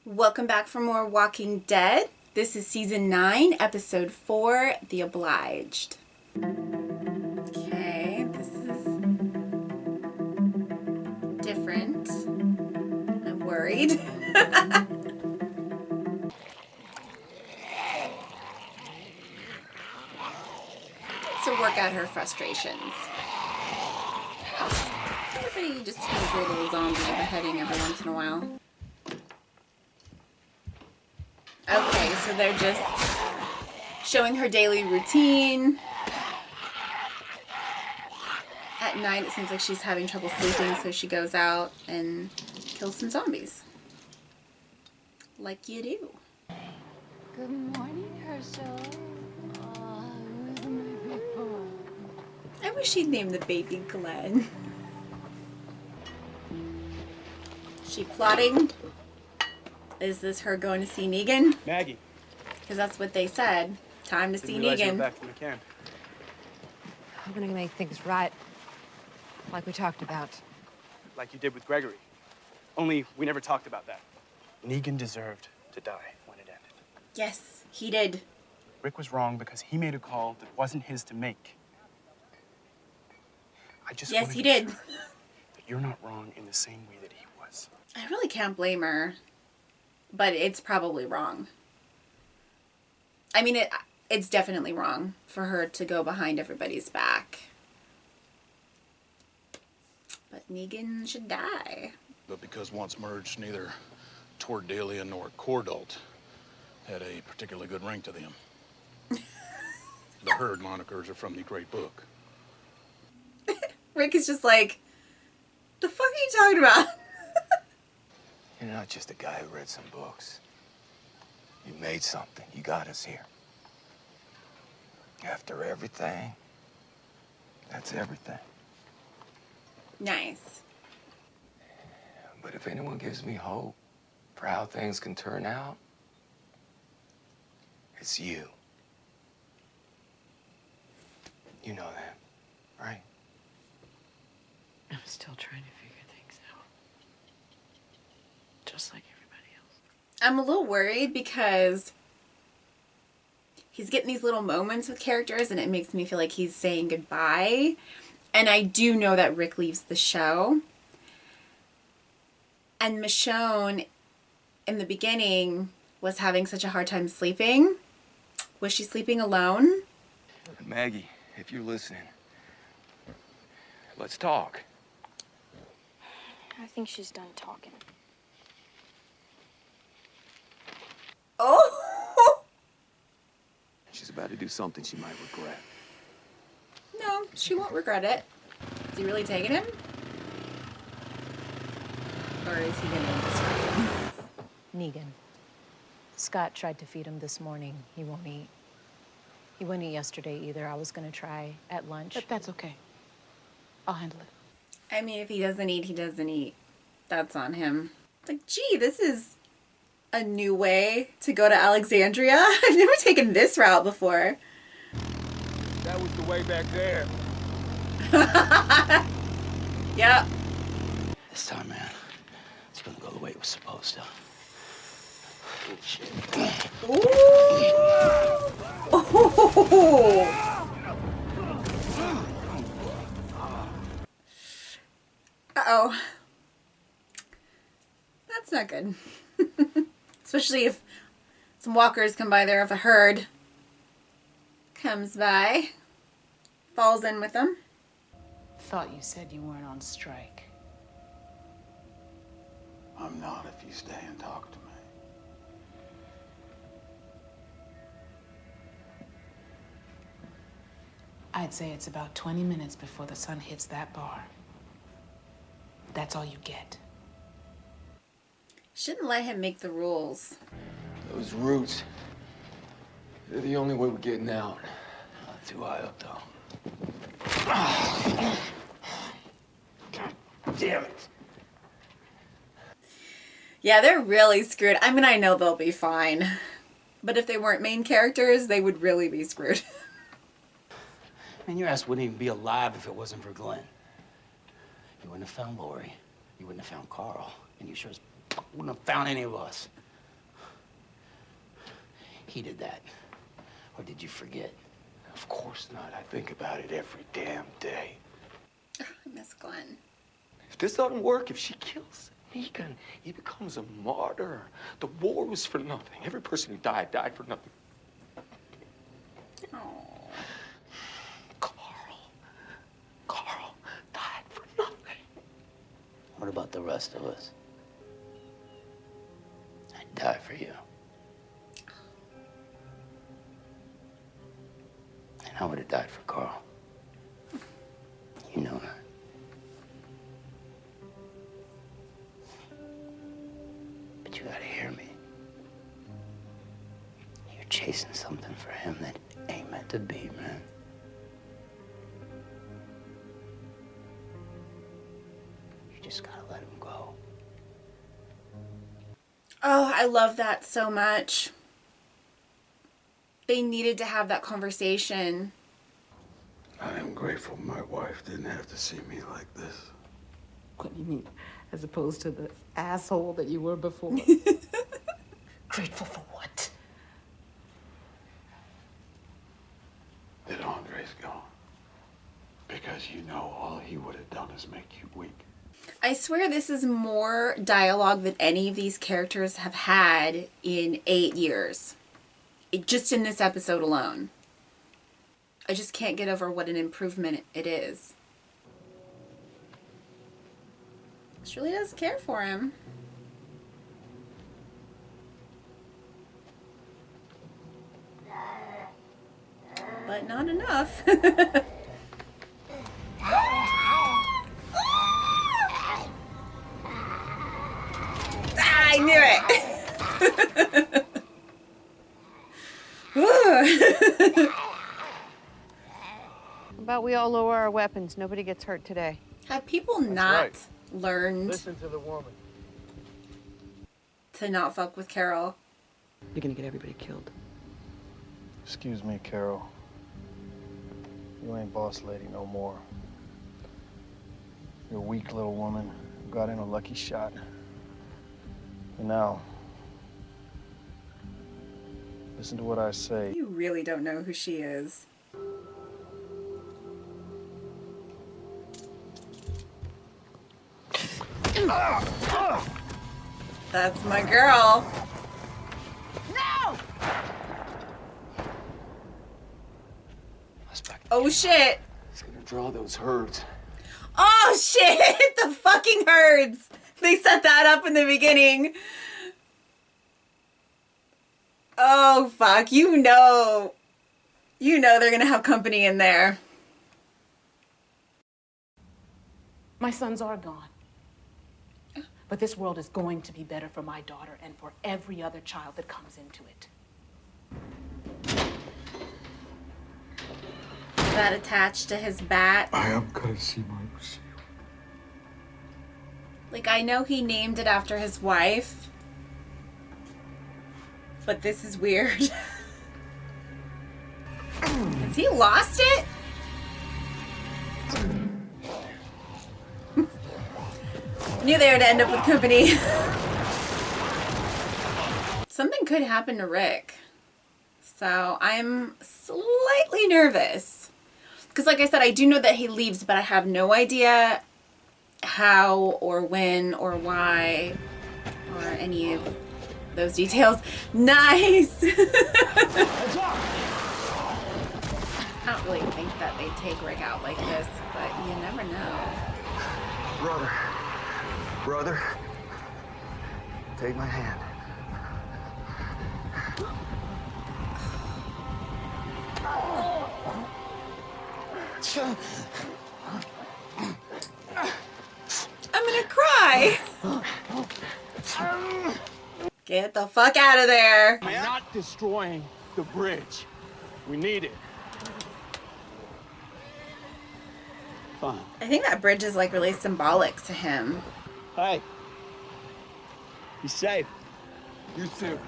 Welcome back for more Walking Dead. This is season 9, episode 4, The Obliged. Okay, this is different. I'm worried. To work out her frustrations. Everybody just needs a little zombie beheading every once in a while. Okay, so they're just showing her daily routine. At night, it seems like she's having trouble sleeping, so she goes out and kills some zombies. Like you do. Good morning, Herschel. Where's my big boy? I wish she'd name the baby Glenn. She plotting? Is this her going to see Negan? Maggie. Because that's what they said. Time to see Didn't realize you were Negan. back from the camp. I'm gonna make things right, like we talked about. Like you did with Gregory. Only we never talked about that. Negan deserved to die when it ended. Yes, he did. Rick was wrong because he made a call that wasn't his to make. I just Yes, want he to be did. sure that you're not wrong in the same way that he was. I really can't blame her. But it's probably wrong. I mean, it's definitely wrong for her to go behind everybody's back. But Negan should die. But because once merged, neither Tordelia nor Cordalt had a particularly good ring to them. The herd monikers are from the Great Book. Rick is just like, the fuck are you talking about? You're not just a guy who read some books. You made something. You got us here. After everything, that's everything. Nice. But if anyone gives me hope for how things can turn out, it's you. You know that, right? I'm still trying to figure things out. Just like everybody else. I'm a little worried because he's getting these little moments with characters and it makes me feel like he's saying goodbye. And I do know that Rick leaves the show. And Michonne, in the beginning, was having such a hard time sleeping. Was she sleeping alone? Maggie, if you're listening, let's talk. I think she's done talking. Oh! She's about to do something she might regret. No, she won't regret it. Is he really taking him? Or is he going to distract him? Negan. Scott tried to feed him this morning. He won't eat. He wouldn't eat yesterday either. I was going to try at lunch. But that's okay. I'll handle it. I mean, if he doesn't eat, he doesn't eat. That's on him. It's like, gee, this is a new way to go to Alexandria. I've never taken this route before. That was the way back there. Yep. This time, man, it's gonna go the way it was supposed to. Oh, shit. Ooh. Ooh. Uh-oh. That's not good. Especially if some walkers come by there, if a herd comes by, falls in with them. Thought you said you weren't on strike. I'm not if you stay and talk to me. I'd say it's about 20 minutes before the sun hits that bar. That's all you get. Shouldn't let him make the rules. Those roots, they're the only way we're getting out. Not too high up, though. God damn it. Yeah, they're really screwed. I mean, I know they'll be fine. But if they weren't main characters, they would really be screwed. Man, your ass wouldn't even be alive if it wasn't for Glenn. You wouldn't have found Lori. You wouldn't have found Carl. And you sure as fuck wouldn't have found any of us. repeated that? Or did you forget? Of course not. I think about it every damn day. I miss Glenn. If this doesn't work, if she kills Negan, he becomes a martyr. The war was for nothing. Every person who died for nothing. Oh. Carl died for nothing. What about the rest of us? I'd die for you. And I would have died for Carl. You know that. But you gotta hear me. You're chasing something for him that ain't meant to be, man. You just gotta let him go. Oh, I love that so much. They needed to have that conversation. I am grateful my wife didn't have to see me like this. What do you mean? As opposed to the asshole that you were before? Grateful for what? That Andre's gone. Because you know all he would have done is make you weak. I swear this is more dialogue than any of these characters have had in 8 years. Just in this episode alone. I just can't get over what an improvement it is. She really does care for him. But not enough. I knew it. How about we all lower our weapons? Nobody gets hurt today. Have people That's not right. learned Listen to the woman. to not fuck with Carol? You're gonna get everybody killed. Excuse me, Carol. You ain't boss lady no more. You're a weak little woman who got in a lucky shot. And now, listen to what I say. You really don't know who she is. That's my girl. No! Oh shit. He's gonna draw those herds. Oh shit! The fucking herds! They set that up in the beginning. Oh fuck, you know they're gonna have company in there. My sons are gone. But this world is going to be better for my daughter and for every other child that comes into it. Is that attached to his bat? I am gonna see my receiver. Like, I know he named it after his wife. But this is weird. Has he lost it? Knew they would end up with company. Something could happen to Rick. So I'm slightly nervous. Because like I said, I do know that he leaves, but I have no idea how or when or why or any of those details. Nice! I don't really think that they take Rick out like this, but you never know. Brother, take my hand. I'm gonna cry! Get the fuck out of there! I'm not destroying the bridge. We need it. Fine. I think that bridge is like really symbolic to him. Hey. Be safe. You too.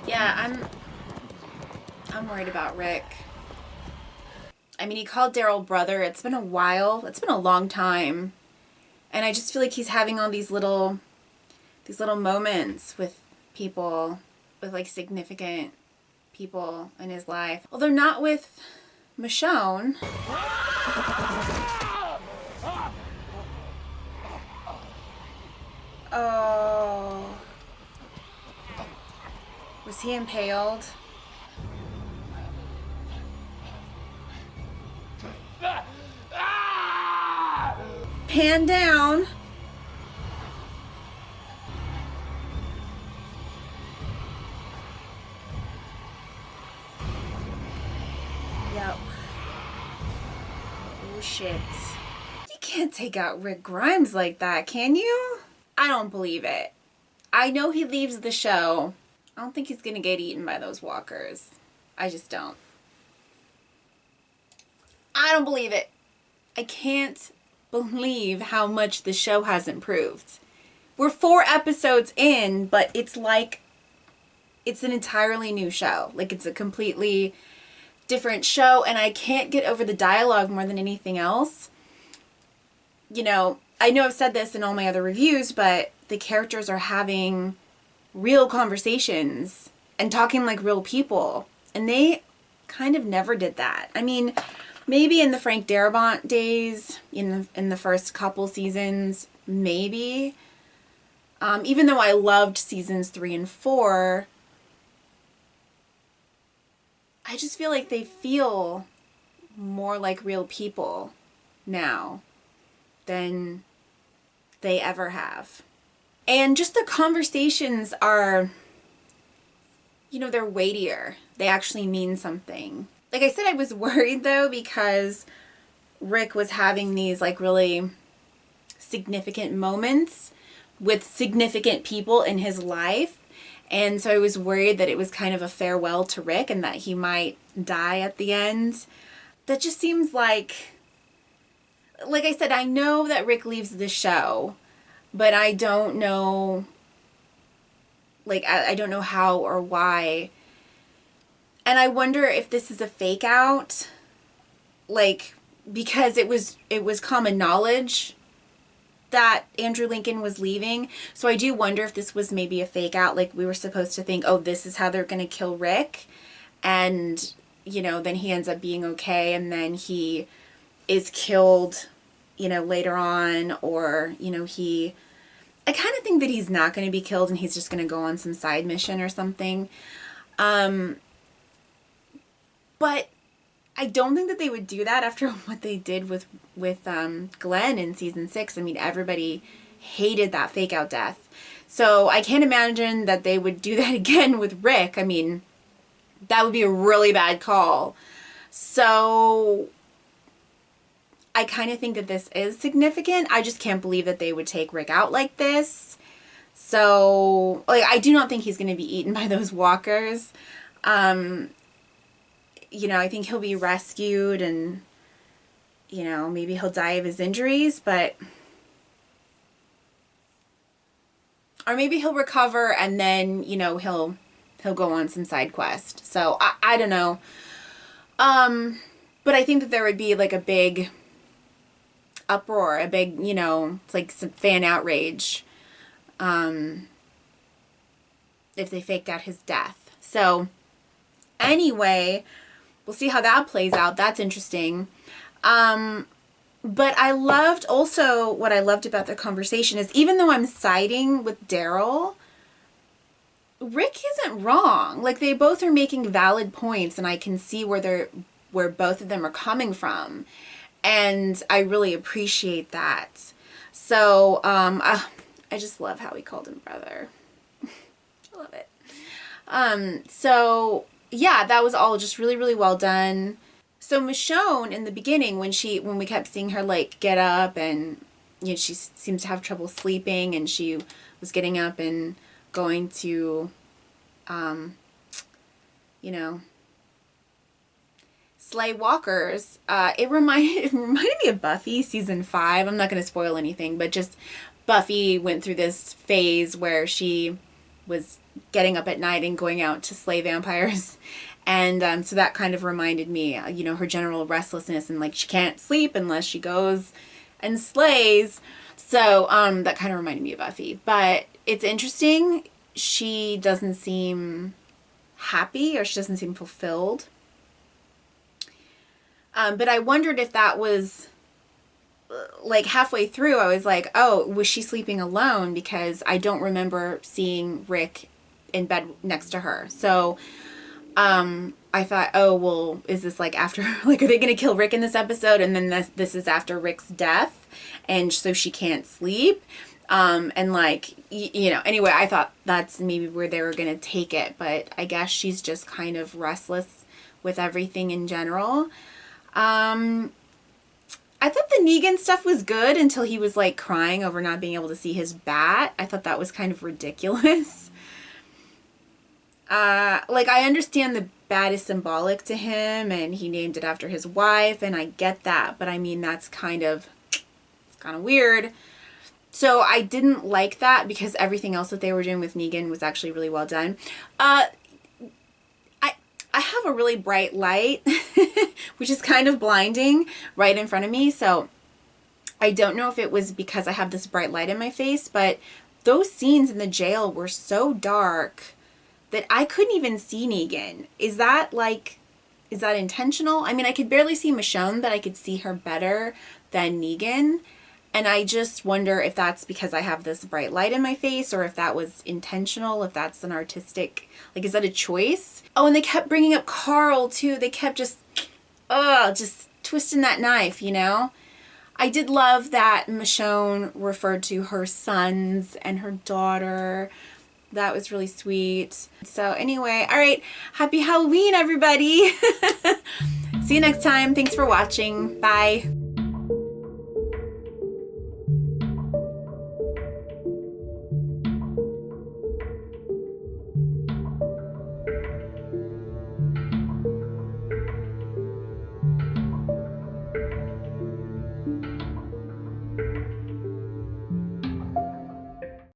Yeah, I'm worried about Rick. I mean, he called Daryl brother. It's been a while. It's been a long time. And I just feel like he's having all these little moments with people, with like significant people in his life. Although not with Michonne. Oh. Was he impaled? Pan down. Yep. Oh shit. You can't take out Rick Grimes like that, can you? I don't believe it. I know he leaves the show. I don't think he's gonna get eaten by those walkers. I just don't. I don't believe it. I can't believe how much the show has improved. We're 4 episodes in, but it's like it's an entirely new show. Like it's a completely different show, and I can't get over the dialogue more than anything else. You know I've said this in all my other reviews, but the characters are having real conversations and talking like real people, and they kind of never did that. I mean, maybe in the Frank Darabont days, in the first couple seasons, maybe. Even though I loved seasons 3 and 4, I just feel like they feel more like real people now than they ever have. And just the conversations are, they're weightier. They actually mean something. Like I said, I was worried though, because Rick was having these like really significant moments with significant people in his life. And so I was worried that it was kind of a farewell to Rick and that he might die at the end. That just seems like I said, I know that Rick leaves the show, but I don't know, I don't know how or why. And I wonder if this is a fake out, because it was common knowledge that Andrew Lincoln was leaving. So I do wonder if this was maybe a fake out, like we were supposed to think, oh, this is how they're going to kill Rick. And, then he ends up being okay, and then he is killed, later on, or, I kind of think that he's not going to be killed and he's just going to go on some side mission or something. But I don't think that they would do that after what they did with Glenn in season 6. I mean, everybody hated that fake out death. So I can't imagine that they would do that again with Rick. I mean, that would be a really bad call. So I kind of think that this is significant. I just can't believe that they would take Rick out like this. So, I do not think he's going to be eaten by those walkers. I think he'll be rescued and, maybe he'll die of his injuries, or maybe he'll recover and then, he'll go on some side quest. So I don't know. But I think that there would be like a big uproar, a big, it's like some fan outrage, if they faked out his death. So anyway, we'll see how that plays out. That's interesting. But I loved also, what I loved about the conversation is, even though I'm siding with Daryl, Rick isn't wrong. Like, they both are making valid points, and I can see where both of them are coming from. And I really appreciate that. So, I just love how he called him brother. I love it. So yeah, that was all just really, really well done. So Michonne, in the beginning, when we kept seeing her like get up and, she seems to have trouble sleeping, and she was getting up and going to, slay walkers. It reminded me of Buffy season 5. I'm not going to spoil anything, but just Buffy went through this phase where she was getting up at night and going out to slay vampires. And so that kind of reminded me, you know, her general restlessness, and like she can't sleep unless she goes and slays. So that kind of reminded me of Buffy. But it's interesting. She doesn't seem happy, or she doesn't seem fulfilled. But I wondered if that was, like, halfway through, I was like, oh, was she sleeping alone? Because I don't remember seeing Rick in bed next to her. So I thought, oh, well, is this like after, like, are they going to kill Rick in this episode? And then this is after Rick's death, and so she can't sleep. And like, you know, anyway, I thought that's maybe where they were going to take it, but I guess she's just kind of restless with everything in general. I thought the Negan stuff was good until he was like crying over not being able to see his bat. I thought that was kind of ridiculous. Like, I understand the bat is symbolic to him and he named it after his wife, and I get that, but I mean, that's kind of weird. So I didn't like that because everything else that they were doing with Negan was actually really well done. I have a really bright light, which is kind of blinding, right in front of me. So I don't know if it was because I have this bright light in my face, but those scenes in the jail were so dark that I couldn't even see Negan. Is that intentional? I mean, I could barely see Michonne, but I could see her better than Negan. And I just wonder if that's because I have this bright light in my face, or if that was intentional, if that's an artistic, like, is that a choice? Oh, and they kept bringing up Carl too. They kept just twisting that knife, you know? I did love that Michonne referred to her sons and her daughter. That was really sweet. So anyway, all right. Happy Halloween, everybody. See you next time. Thanks for watching. Bye.